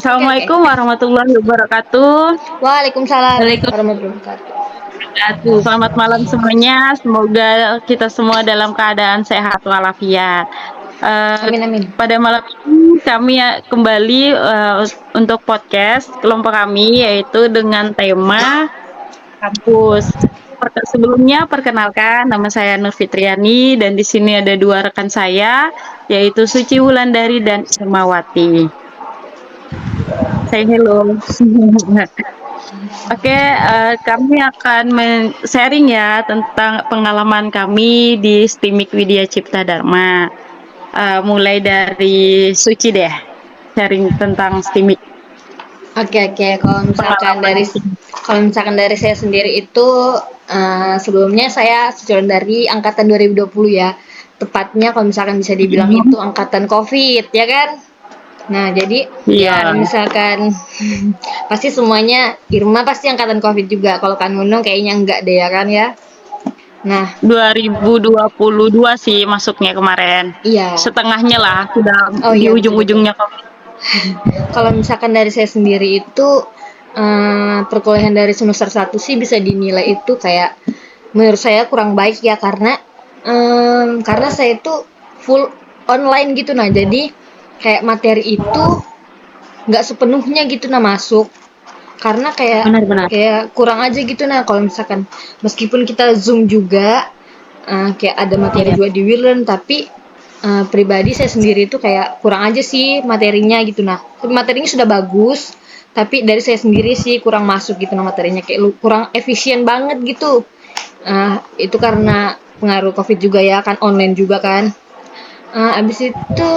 Oke, oke. Assalamualaikum warahmatullahi wabarakatuh. Waalaikumsalam Waalaikumsalam. warahmatullahi wabarakatuh. Selamat malam semuanya. Semoga kita semua dalam keadaan sehat walafiat. Amin, amin. Pada malam ini kami kembali untuk podcast kelompok kami yaitu dengan tema kampus. Sebelumnya perkenalkan nama saya Nur Fitriani dan di sini ada dua rekan saya yaitu Suci Wulandari dan Irmawati. Say hello. Oke, kami akan sharing ya tentang pengalaman kami di STIMIK Widya Cipta Dharma. Mulai dari Suci deh, sharing tentang STIMIK. Oke, oke. Pengalaman di STIMIK. Kalau misalkan dari saya sendiri itu sebelumnya saya sejalan dari angkatan 2020 ya. Tepatnya kalau misalkan bisa dibilang itu angkatan COVID, ya kan? Nah, jadi ya Iya, misalkan pasti semuanya Irma pasti angkatan COVID juga. Kalau kan Nunung kayaknya enggak deh ya kan ya. Nah, 2022 sih masuknya kemarin. iya. Setengahnya lah, sudah Oh di iya, betul betul. ujung-ujungnya COVID. Kalau misalkan dari saya sendiri itu perkuliahan dari semester 1 sih bisa dinilai itu kayak menurut saya kurang baik ya karena saya itu full online gitu nah jadi kayak materi itu nggak sepenuhnya gitu nah masuk karena kayak Benar-benar. kayak kurang aja gitu nah kalau misalkan meskipun kita zoom juga kayak ada materi Iya. juga di Wirlen tapi pribadi saya sendiri itu kayak kurang aja sih materinya gitu nah materinya sudah bagus tapi dari saya sendiri sih kurang masuk gitu nah materinya kayak kurang efisien banget gitu itu karena pengaruh covid juga ya kan online juga kan abis itu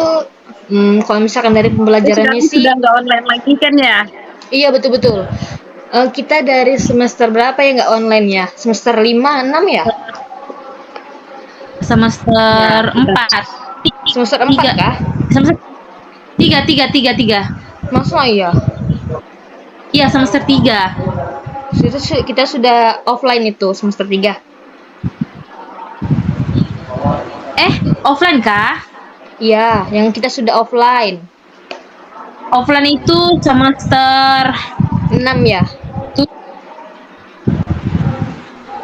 kalau misalkan dari Tapi pembelajarannya sekarang sih sudah nggak online lagi kan ya? iya betul-betul. Kita dari semester berapa ya nggak online ya? Semester 5, 6 ya? Semester Ya, sudah. 4. Semester 4 Tiga. kah? Semester tiga. Masa iya? Iya, semester 3. Kita sudah offline itu semester 3. Offline kah? Iya, yang kita sudah offline. Offline itu semester 6 ya?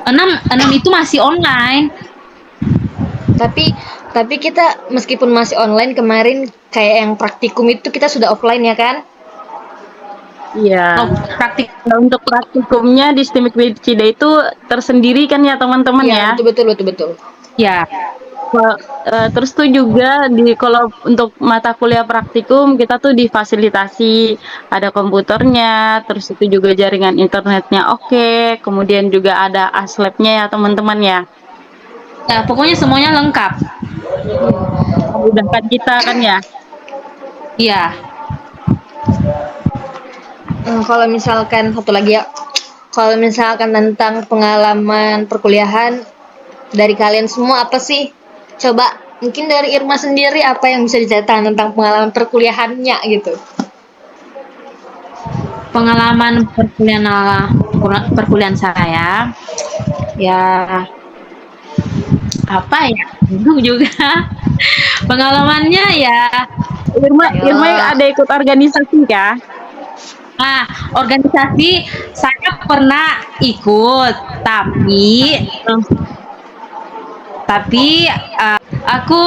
6 itu masih online. Tapi tapi kita meskipun masih online kemarin kayak yang praktikum itu kita sudah offline ya kan? Iya. Oh, praktik. Nah, untuk praktikumnya di STIMIK Widcida itu tersendiri kan ya teman-teman Iya, ya. betul betul betul betul. Ya, Terus tuh juga kalau untuk mata kuliah praktikum kita tuh difasilitasi ada komputernya, terus itu juga jaringan internetnya oke, kemudian juga ada aslabnya ya teman-teman ya. ya pokoknya semuanya lengkap. Memudahkan kita kan ya. Iya. Kalau misalkan satu lagi ya, kalau misalkan tentang pengalaman perkuliahan dari kalian semua apa sih? Coba mungkin dari Irma sendiri apa yang bisa diceritakan tentang pengalaman perkuliahannya gitu? Pengalaman perkuliahan saya ya apa ya? Bingung juga. Pengalamannya ya Irma Ayo. ada ikut organisasi kah? organisasi saya pernah ikut, tapi aku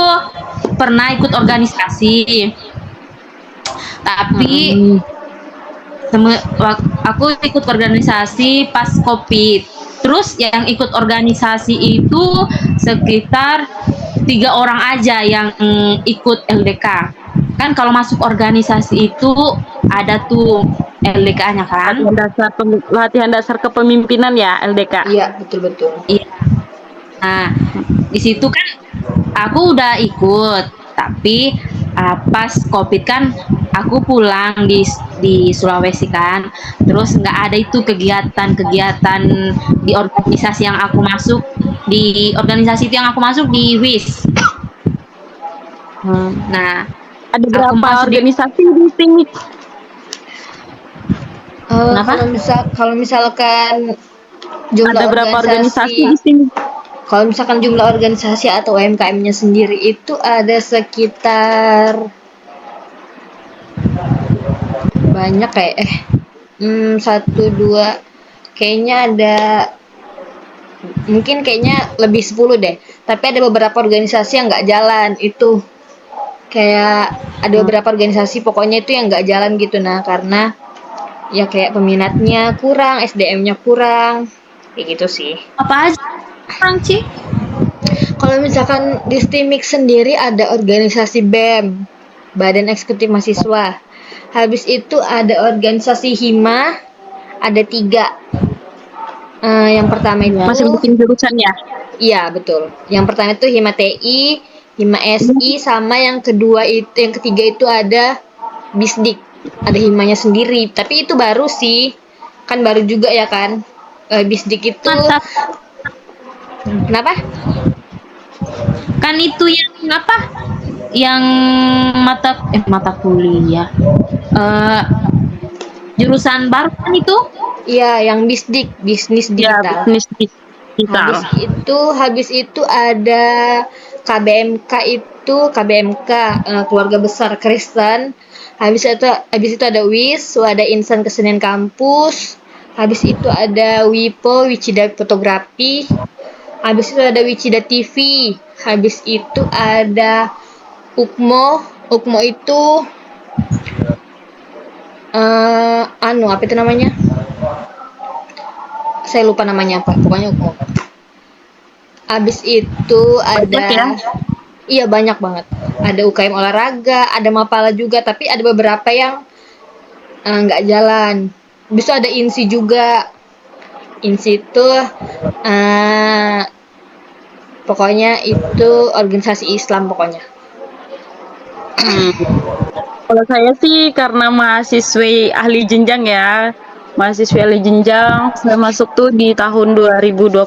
pernah ikut organisasi, tapi aku ikut organisasi pas COVID. Terus yang ikut organisasi itu sekitar 3 orang aja yang ikut LDK. Kan kalau masuk organisasi itu ada tuh LDK-nya kan? Latihan dasar kepemimpinan ya LDK. Iya, betul-betul. Iya. Nah, di situ kan aku udah ikut, tapi pas COVID kan aku pulang di Sulawesi kan, terus nggak ada itu kegiatan-kegiatan di organisasi yang aku masuk, di organisasi itu yang aku masuk di WIS. Nah, Ada aku berapa masuk di organisasi di sini? Kenapa? Kalau misalkan jumlah Ada berapa organisasi di organisasi, sini? kalau misalkan jumlah organisasi atau UMKM-nya sendiri itu ada sekitar banyak kayak satu dua kayaknya ada, mungkin kayaknya lebih 10 deh, tapi ada beberapa organisasi yang nggak jalan itu, kayak ada beberapa organisasi pokoknya itu yang nggak jalan gitu. Nah karena ya kayak peminatnya kurang, SDM-nya kurang, kayak gitu sih. Apa aja orang Ci? Kalau misalkan di STIMIK sendiri ada organisasi BEM, Badan Eksekutif Mahasiswa. Habis itu ada organisasi HIMA, ada 3. Yang pertama itu, Masing-masing jurusan ya? iya betul. Yang pertama itu HIMA TI, HIMA SI, sama yang kedua itu, yang ketiga itu ada BISDIK. Ada himanya sendiri, tapi itu baru sih. Kan baru juga ya kan. BISDIK itu Mata kenapa? kan itu yang apa? Yang mata kuliah. Eh jurusan baru kan itu? Iya, yang BISDIK, bisnis Ya, digital. bisnis digital. Habis itu ada KBMK, keluarga besar Kristen. Habis itu ada WIS, ada Insan Kesenian Kampus. Habis itu ada WIPO, Wicida Fotografi. Habis itu ada Wicida TV. Habis itu ada UKMO. UKMO itu apa itu namanya? Saya lupa namanya apa. Pokoknya UKMO. Habis itu Banyak ya? ada, iya banyak banget. Ada UKM olahraga, ada Mapala juga, tapi ada beberapa yang nggak jalan. Bisa ada INSI juga. INSI itu pokoknya itu organisasi Islam pokoknya. Hmm. Kalau saya sih karena mahasiswi ahli jenjang ya, mahasiswi ahli jenjang, saya masuk tuh di tahun 2022.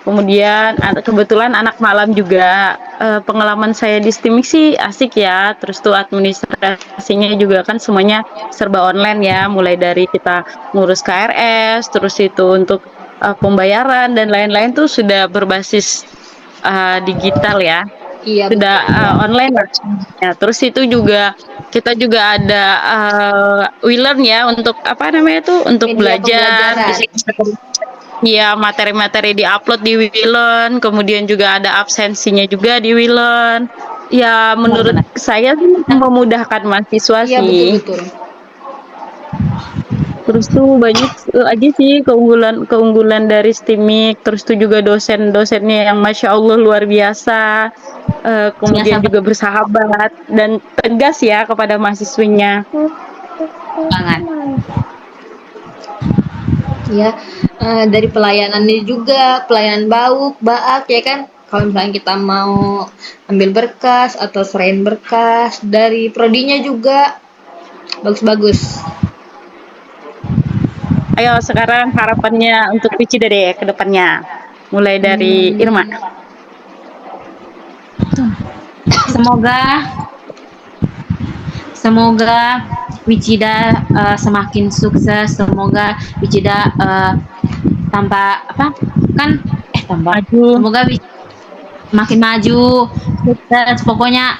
Kemudian kebetulan anak malam juga. Pengalaman saya di STIMIK sih asik ya. Terus tuh administrasinya juga kan semuanya serba online ya, mulai dari kita ngurus KRS, terus itu untuk pembayaran dan lain-lain tuh sudah berbasis digital ya. Iya Sudah betul. online lah. Ya, terus itu juga kita juga ada WeLearn ya untuk apa namanya tuh untuk Media belajar. Di pembelajaran. sini ya materi-materi diupload di WeLearn, kemudian juga ada absensinya juga di WeLearn. Ya menurut Benar-benar. saya sih memudahkan mahasiswa Iya betul sih. betul. Terus tuh banyak aja sih keunggulan dari STIMIK. Terus tuh juga dosen-dosennya yang masya Allah luar biasa. Biasa Kemudian juga bersahabat dan tegas ya kepada mahasiswinya. banget. Ya, dari pelayanannya juga, pelayanan baak ya kan. Kalau misalnya kita mau ambil berkas atau serain berkas, dari prodinya juga bagus-bagus. Ayo sekarang harapannya untuk Wicida deh ke depannya. Mulai dari Irma. Semoga semoga Wicida semakin sukses. Semoga Wicida tambah apa? Kan tambah. Maju. Semoga makin maju. Sukses. Pokoknya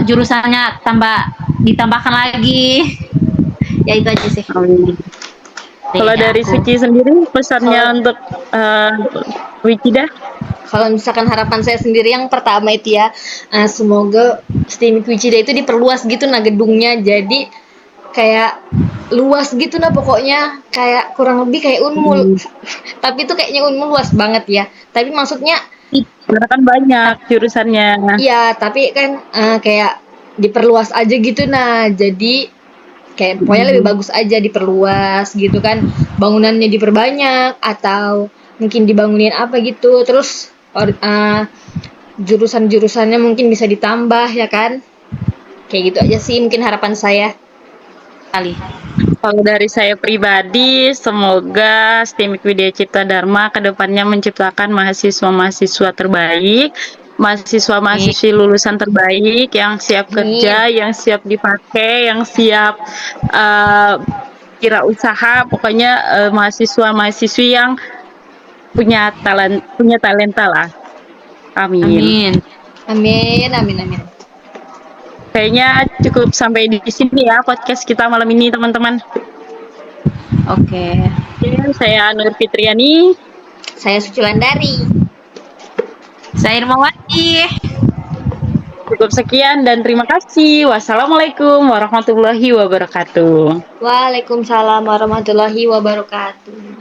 jurusannya ditambahkan lagi. Ya itu aja sih. Kalau dari Suci sendiri pesannya untuk Wicida? Kalau misalkan harapan saya sendiri yang pertama itu ya, semoga STIMIK Wicida itu diperluas gitu nah gedungnya, jadi kayak luas gitu nah pokoknya, kayak kurang lebih kayak Unmul. Tapi itu kayaknya Unmul luas banget ya. Tapi maksudnya Karena kan banyak jurusannya. iya, tapi kan kayak diperluas aja gitu nah. Jadi kayak pokoknya lebih bagus aja diperluas gitu kan. Bangunannya diperbanyak atau mungkin dibangunin apa gitu. Terus jurusan-jurusannya mungkin bisa ditambah ya kan. Kayak gitu aja sih mungkin harapan saya. Kali. Kalau dari saya pribadi, semoga STIMIK Widya Cipta Dharma kedepannya menciptakan mahasiswa-mahasiswa terbaik, mahasiswa-mahasiswi lulusan terbaik yang siap kerja, yang siap dipakai, yang siap kira usaha, pokoknya mahasiswa-mahasiswi yang punya talenta lah. Amin. Amin. Amin, amin, amin. Kayaknya cukup sampai di sini ya podcast kita malam ini, teman-teman. Oke. Oke, saya Nur Fitriani. Saya Suciwandari. Saya Irmawati. Cukup sekian dan terima kasih. Wassalamualaikum warahmatullahi wabarakatuh. Waalaikumsalam warahmatullahi wabarakatuh.